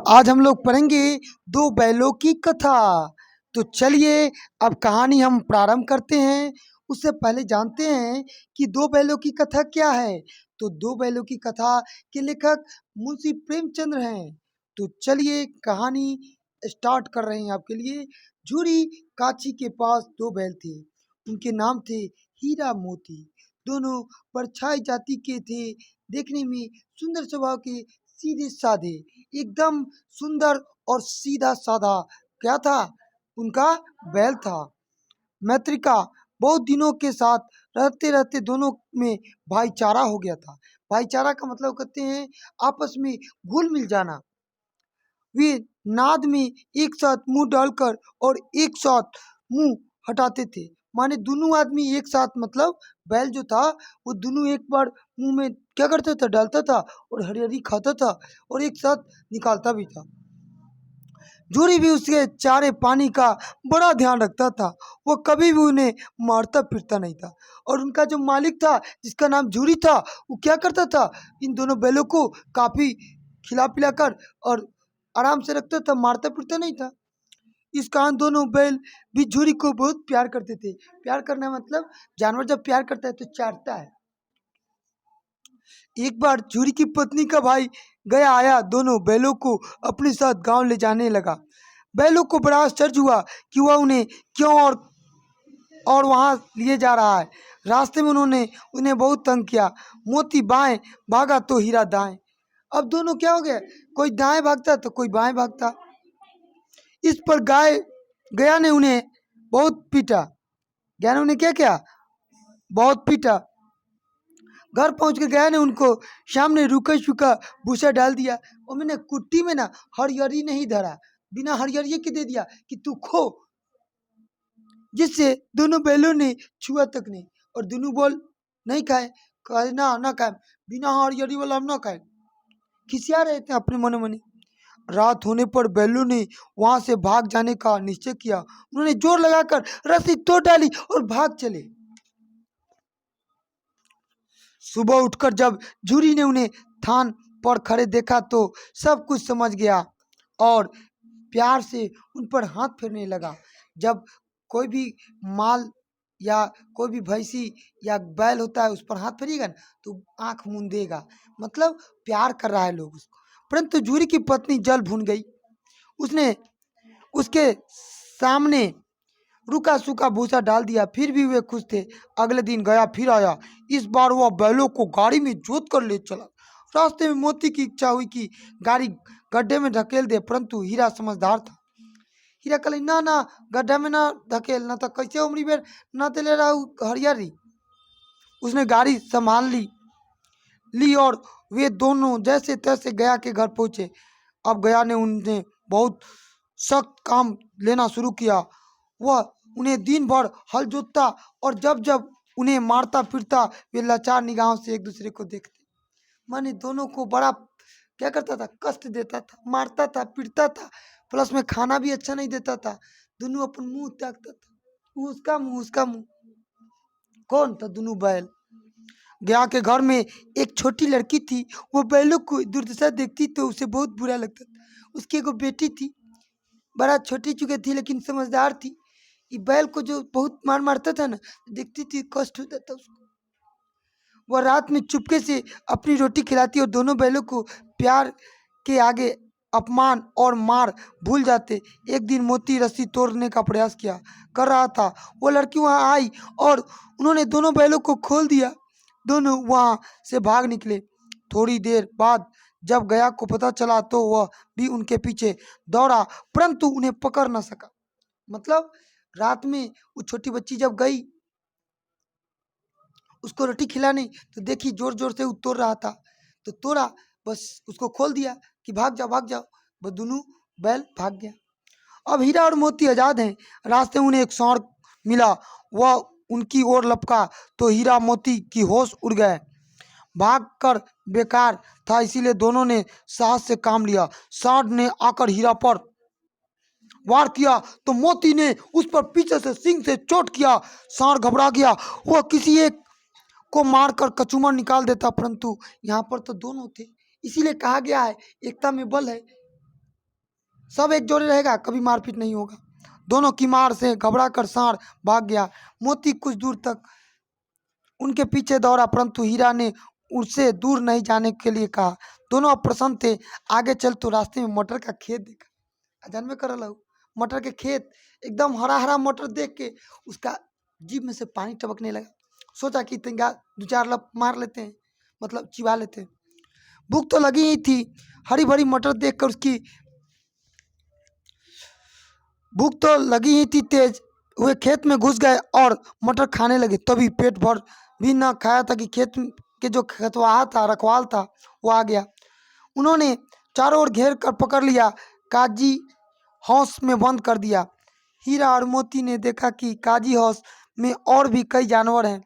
आज हम लोग पढ़ेंगे दो बैलों की कथा। तो चलिए अब कहानी हम प्रारंभ करते हैं। उससे पहले जानते हैं कि दो बैलों की कथा क्या है। तो दो बैलों की कथा के लेखक मुंशी प्रेमचंद्र हैं। तो चलिए कहानी स्टार्ट कर रहे हैं आपके लिए। झूरी काची के पास दो बैल थे। उनके नाम थे हीरा मोती। दोनों परछाई जाति के थे। देखने में सुंदर स्वभाव के, सीधे साधे, एकदम सुंदर और सीधा साधा क्या था, उनका बैल था। मैत्रिका बहुत दिनों के साथ रहते रहते दोनों में भाईचारा हो गया था। भाईचारा का मतलब कहते हैं आपस में घुल मिल जाना। वे नाद में एक साथ मुंह डालकर और एक साथ मुंह हटाते थे। माने दोनों आदमी एक साथ, मतलब बैल जो था वो दोनों एक बार मुंह में क्या करता था, डालता था और हरियरी खाता था और एक साथ निकालता भी था। जूरी भी उसके चारे पानी का बड़ा ध्यान रखता था। वो कभी भी उन्हें मारता पीटता नहीं था। और उनका जो मालिक था जिसका नाम जूरी था, वो क्या करता था, इन दोनों बैलों को काफी खिला पिला कर और आराम से रखता था, मारता पीटता नहीं था। इस कारण दोनों बैल भी जूरी को बहुत प्यार करते थे। प्यार करना मतलब जानवर जब प्यार करता है तो चाटता है। एक बार जूरी की पत्नी का भाई गया आया दोनों बैलों को अपने साथ गांव ले जाने लगा। बैलों को बड़ा आश्चर्य हुआ कि वह उन्हें क्यों और वहां लिए जा रहा है। रास्ते में उन्होंने उन्हें बहुत तंग किया। मोती बाएं भागा तो हीरा दाएं। अब दोनों क्या हो गए, कोई दाएं भागता तो कोई बाएं भागता। इस पर गया ने उन्हें बहुत पीटा। गया ने उन्हें क्या किया, बहुत पीटा। घर पहुंच के गया ने उनको सामने रूखा सूखा भूसा डाल दिया और मैंने कुट्टी में ना हरियरी नहीं धरा, बिना हरियरी के दे दिया कि तू खो। जिससे दोनों बैलों ने छुआ तक नहीं और दोनों बोल नहीं खाए। कहे ना ना खाए, बिना हरियरी वाला हम ना खाए। खिसिया रहे थे अपने मने मने। रात होने पर बैलों ने वहां से भाग जाने का निश्चय किया। उन्होंने जोर लगाकर रस्सी तोड़ डाली और भाग चले। सुबह उठकर जब जूरी ने उन्हें थान पर खड़े देखा तो सब कुछ समझ गया और प्यार से उन पर हाथ फेरने लगा। जब कोई भी माल या कोई भी भैंसी या बैल होता है उस पर हाथ फेरिएगा ना तो आंख मूंदेगा, मतलब प्यार कर रहा है लोग उसको। परंतु जूरी की पत्नी जल भून गई। उसने उसके सामने रूखा सूखा भूसा डाल दिया, फिर भी वे खुश थे। अगले दिन गया फिर आया। इस बार वह बैलों को गाड़ी में जोत कर ले चला। रास्ते में मोती की इच्छा हुई कि गाड़ी गड्ढे में ढकेल दे, परंतु हीरा समझदार था। हीरा कहले ना ना, गड्ढा में ना धकेल, ना तो कैसे उमरी बेर ना ते ले रहा हरियारी। उसने गाड़ी संभाल ली और वे दोनों जैसे तैसे गया के घर पहुंचे। अब गया ने उन्हें बहुत सख्त काम लेना शुरू किया। वह उन्हें दिन भर हल जोतता और जब जब उन्हें मारता पीटता वे लाचार निगाहों से एक दूसरे को देखते। माने दोनों को बड़ा क्या करता था, कष्ट देता था, मारता था, पीटता था, प्लस में खाना भी अच्छा नहीं देता था। दोनों अपन मुंह ताकता था, वो उसका मुंह उसका मुंह। कौन था, दोनों बैल। गया के घर में एक छोटी लड़की थी। वो बैलों को दुर्दशा देखती तो उसे बहुत बुरा लगता था। उसकी एगो बेटी थी, बड़ा छोटी चुकी थी लेकिन समझदार थी। ये बैल को जो बहुत मार मारता था ना, देखती थी कष्ट होता था उसको। वह रात में चुपके से अपनी रोटी खिलाती और दोनों बैलों को प्यार के आगे अपमान और मार भूल जाते। एक दिन मोती रस्सी तोड़ने का प्रयास कर रहा था। वो लड़की वहां आई और उन्होंने दोनों बैलों को खोल दिया। दोनों वहां से भाग निकले। थोड़ी देर बाद जब गया को पता चला तो वह भी उनके पीछे दौड़ा, परंतु उन्हें पकड़ न सका। मतलब रात में वो छोटी बच्ची जब गई उसको रोटी खिलाने तो देखी जोर जोर से वो तोड़ रहा था, तो तोड़ा, बस उसको खोल दिया कि भाग जाओ भाग जाओ। वो दोनों बैल भाग गया। अब हीरा और मोती आजाद हैं। रास्ते में उन्हें एक सांड मिला। वह उनकी ओर लपका तो हीरा मोती की होश उड़ गए। भागकर बेकार था, इसीलिए दोनों ने साहस से काम लिया। सांड ने आकर हीरा पर वार किया तो मोती ने उस पर पीछे से सिंग से चोट किया। सांड घबरा गया। वह किसी एक को मारकर कचूमर निकाल देता, परंतु यहाँ पर तो दोनों थे, इसीलिए कहा गया है एकता में बल है। सब एक जोड़े रहेगा, कभी मारपीट नहीं होगा। दोनों की मार से घबरा कर सांड भाग गया। मोती कुछ दूर तक उनके पीछे दौड़ा, परंतु हीरा ने उससे दूर नहीं जाने के लिए कहा। दोनों अप्रसन्न थे। आगे चल तो रास्ते में मटर का खेत देखा। जानवे कर रहा हूँ, मटर के खेत, एकदम हरा हरा मटर देख के उसका जीभ में से पानी टपकने लगा। सोचा कि तिंगा दो चार लप मार लेते हैं, मतलब चिबा लेते हैं। भूख तो लगी ही थी। हरी भरी मटर देखकर उसकी भूख तो लगी ही थी। तेज हुए खेत में घुस गए और मटर खाने लगे। तभी पेट भर भी न खाया था कि खेत के जो खतवाहा था, रखवाल था, वो आ गया। उन्होंने चारों ओर घेर कर पकड़ लिया, काजी हौस में बंद कर दिया। हीरा और मोती ने देखा कि काजी हौस में और भी कई जानवर हैं।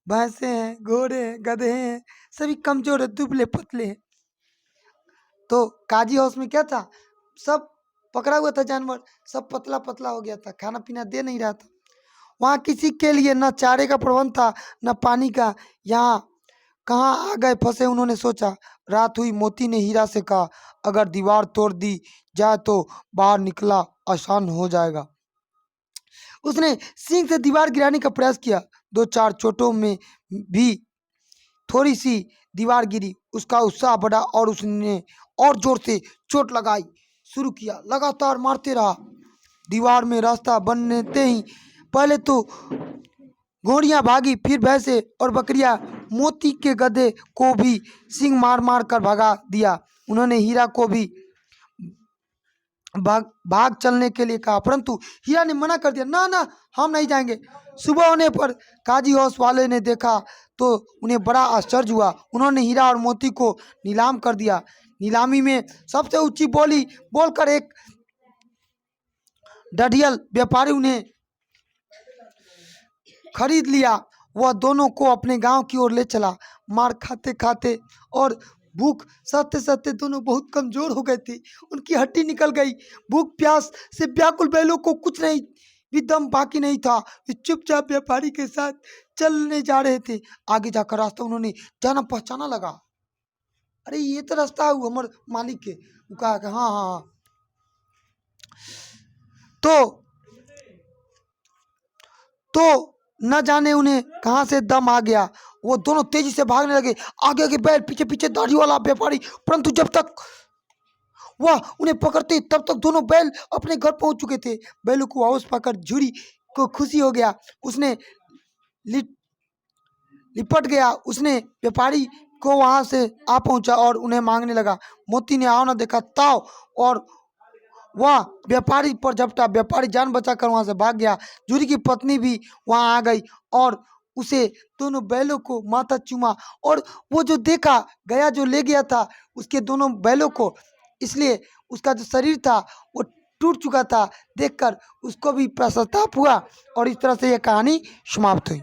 भैंसे हैं, घोड़े हैं, गधे हैं, सभी कमजोर है, दुबले पतले हैं। तो काजी हाउस में क्या था, सब पकड़ा हुआ था जानवर, सब पतला पतला हो गया था, खाना पीना दे नहीं रहा था। वहाँ किसी के लिए न चारे का प्रबंध था न पानी का। यहाँ कहाँ आ गए फंसे, उन्होंने सोचा। रात हुई। मोती ने हीरा से कहा, अगर दीवार तोड़ दी जाए तो बाहर निकला आसान हो जाएगा। उसने सींग से दीवार गिराने का प्रयास किया। दो चार चोटों में भी थोड़ी सी दीवार गिरी। उसका उत्साह बढ़ा और उसने और जोर से चोट लगाई शुरू किया। लगातार मारते रहा। दीवार में रास्ता बनते ही पहले तो घोड़ियां भागी, फिर भैंसे और बकरियां। मोती के गधे को भी सिंग मार मार कर भगा दिया। उन्होंने हीरा को भी भाग चलने के लिए कहा, परंतु हीरा ने मना कर दिया। ना ना, हम नहीं जाएंगे। सुबह होने पर काजी हाउस वाले ने देखा तो उन्हें बड़ा आश्चर्य हुआ। उन्होंने हीरा और मोती को नीलाम कर दिया। नीलामी में सबसे ऊंची बोली बोलकर एक डढ़ियल व्यापारी उन्हें खरीद लिया। वह दोनों को अपने गांव की ओर ले चला। मार खाते खाते और भूख सहते सहते दोनों बहुत कमजोर हो गए थे। उनकी हड्डी निकल गई। भूख प्यास से व्याकुल बैलों को कुछ नहीं भी दम बाकी नहीं था। वे चुपचाप व्यापारी के साथ चलने जा रहे थे। आगे जाकर रास्ता उन्होंने जाना पहचाना लगा। अरे ये तो रास्ता है हमारे मालिक के। वो कहा कि हाँ हाँ हाँ। तो न जाने उन्हें कहाँ से दम आ गया। वो दोनों तेजी से भागने लगे, आगे आगे बैल, पीछे पीछे दाढ़ी वाला व्यापारी। परंतु जब तक वह उन्हें पकड़ते तब तक दोनों बैल अपने घर पहुंच चुके थे। बैलों को वापस पाकर झुरी को खुशी हो गया। उसने लिपट गया। उसने व्यापारी को वहां से आ पहुंचा और उन्हें मांगने लगा। मोती ने आओ न देखा ताव और वह व्यापारी पर झपटा। व्यापारी जान बचाकर वहां से भाग गया। जूरी की पत्नी भी वहां आ गई और उसे दोनों बैलों को माथा चूमा। और वो जो देखा गया, जो ले गया था उसके दोनों बैलों को, इसलिए उसका जो शरीर था वो टूट चुका था। देखकर उसको भी पश्चाताप हुआ और इस तरह से यह कहानी समाप्त हुई।